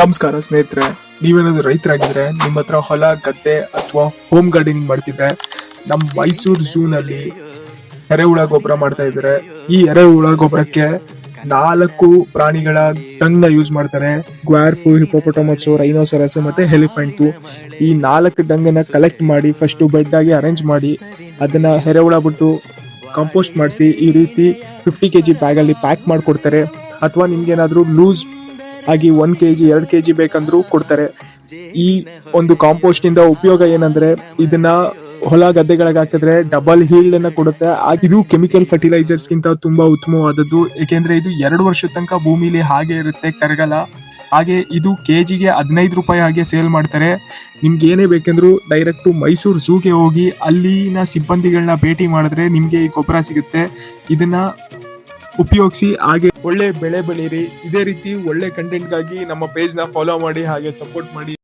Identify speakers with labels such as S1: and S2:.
S1: ನಮಸ್ಕಾರ ಸ್ನೇಹಿತರೆ, ನೀವೇನಾದ್ರು ರೈತರಾಗಿದ್ರೆ ನಿಮ್ಮ ಹತ್ರ ಹೊಲ ಗದ್ದೆ ಅಥವಾ ಹೋಮ್ ಗಾರ್ಡನಿಂಗ್ ಮಾಡ್ತಿದ್ರೆ ನಮ್ಮ ಮೈಸೂರು ಝೂ ನಲ್ಲಿ ಎರೆಹುಳ ಗೊಬ್ಬರ ಮಾಡ್ತಾ ಇದ್ದಾರೆ. ಈ ಎರೆಹುಳ ಗೊಬ್ಬರಕ್ಕೆ 4 ಪ್ರಾಣಿಗಳ ಟಂಗ್ ನ ಯೂಸ್ ಮಾಡ್ತಾರೆ. ಗ್ವಾರ್ಫ್, ಹಿಪೋಪೊಟಮಸ್, ರೈನೋಸರಸ್ ಮತ್ತೆ ಎಲಿಫೆಂಟ್. ಈ 4 ಟಂಗ್ ನ ಕಲೆಕ್ಟ್ ಮಾಡಿ ಫಸ್ಟ್ ಬೆಡ್ ಆಗಿ ಅರೇಂಜ್ ಮಾಡಿ ಅದನ್ನ ಎರೆಹುಳ ಬಿಟ್ಟು ಕಂಪೋಸ್ಟ್ ಮಾಡಿಸಿ ಈ ರೀತಿ 50 kg ಬ್ಯಾಗ್ ಅಲ್ಲಿ ಪ್ಯಾಕ್ ಮಾಡ್ಕೊಡ್ತಾರೆ. ಅಥವಾ ನಿಮ್ಗೇನಾದ್ರೂ ಲೂಸ್ ಆಗಿ 1 kg 2 kg ಬೇಕಂದ್ರೂ ಕೊಡ್ತಾರೆ. ಈ ಒಂದು ಕಾಂಪೋಸ್ಟ್ ಇಂದ ಉಪಯೋಗ ಏನಂದ್ರೆ ಇದನ್ನ ಹೊಲ ಗದ್ದೆಗಳಿಗೆ ಹಾಕಿದ್ರೆ ಡಬಲ್ ಹೀಲ್ಡ್ ಅನ್ನ ಕೊಡುತ್ತೆ. ಇದು ಕೆಮಿಕಲ್ ಫರ್ಟಿಲೈಸರ್ಸ್ ಗಿಂತ ತುಂಬಾ ಉತ್ತಮವಾದದ್ದು, ಏಕೆಂದ್ರೆ ಇದು 2 ವರ್ಷದ ತನಕ ಭೂಮಿಲಿ ಹಾಗೆ ಇರುತ್ತೆ, ಕರಗಲ್ಲ. ಹಾಗೆ ಇದು ಕೆಜಿಗೆ 15 ರೂಪಾಯಿ ಹಾಗೆ ಸೇಲ್ ಮಾಡ್ತಾರೆ. ನಿಮ್ಗೆ ಏನೇ ಬೇಕೆಂದ್ರೂ ಡೈರೆಕ್ಟ್ ಮೈಸೂರು ಝೂಗೆ ಹೋಗಿ ಅಲ್ಲಿನ ಸಿಬ್ಬಂದಿಗಳನ್ನ ಭೇಟಿ ಮಾಡಿದ್ರೆ ನಿಮ್ಗೆ ಈ ಗೊಬ್ಬರ ಸಿಗುತ್ತೆ. ಇದನ್ನ ಉಪಯೋಗಿಸಿ ಹಾಗೆ ಒಳ್ಳೆ ಬೆಳೆ ಬೆಳೀರಿ. ಇದೇ ರೀತಿ ಒಳ್ಳೆ ಕಂಟೆಂಟ್ಗಾಗಿ ನಮ್ಮ ಪೇಜ್ ನ ಫಾಲೋ ಮಾಡಿ ಹಾಗೆ ಸಪೋರ್ಟ್ ಮಾಡಿ.